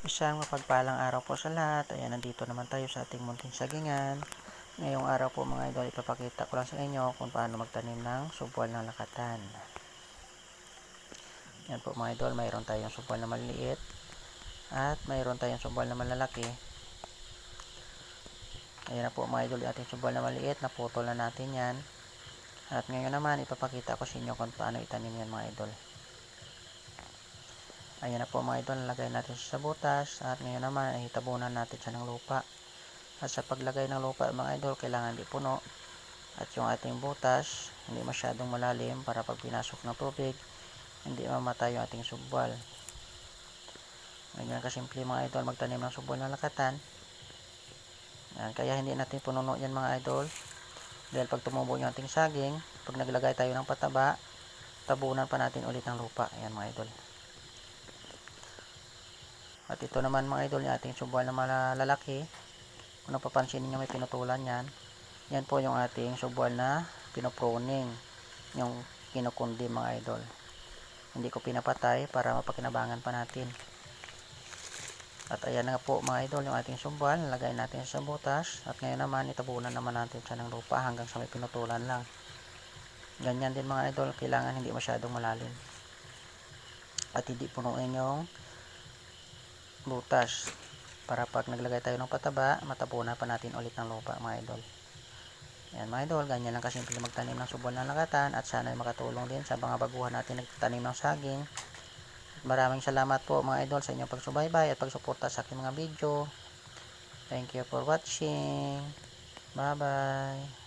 Isang mapagpalang araw po sa lahat. Ayan, nandito naman tayo sa ating munting sagingan. Ngayong araw po mga idol, ipapakita ko lang sa inyo kung paano magtanim ng subwal ng lakatan. Yan po mga idol, mayroon tayong subwal na maliit at mayroon tayong subwal na malalaki. Ayan na po mga idol, yung ating subwal na maliit, naputol na natin yan. At ngayon naman, ipapakita ko sa inyo kung paano itanim yan mga idol. Ayan na po mga idol, nalagay natin sa butas at ngayon naman ay tabunan natin siya ng lupa. At sa paglagay ng lupa mga idol, kailangan di puno at yung ating butas hindi masyadong malalim para pag pinasok ng tubig hindi mamatay yung ating subwal. Ganyan kasimple mga idol magtanim ng subwal ng lakatan. Yan, kaya hindi natin pununo yan mga idol dahil pag tumubo yung ating saging, pag naglagay tayo ng pataba, tabunan pa natin ulit ng lupa. Ayan mga idol. At ito naman mga idol yung ating subwal na malalaki. Kung napapansin niyo may pinutulan yan, yan po yung ating subwal na pinopruning, yung kinukundi mga idol. Hindi ko pinapatay para mapakinabangan pa natin. At ayan na po mga idol yung ating subwal, nalagay natin sa butas at ngayon naman itabunan naman natin siya ng lupa hanggang sa may pinutulan lang. Ganyan din mga idol, kailangan hindi masyadong malalim at hindi punuin yung butas para pag naglagay tayo ng pataba, matabunan pa natin ulit ng lupa mga idol. Ayan mga idol, ganyan lang kasimple magtanim ng subwal ng lakatan at sana ay makatulong din sa mga baguhan natin nagtanim ng saging. At maraming salamat po mga idol sa inyong pagsubaybay at pagsuporta sa aking mga video. Thank you for watching. Bye bye.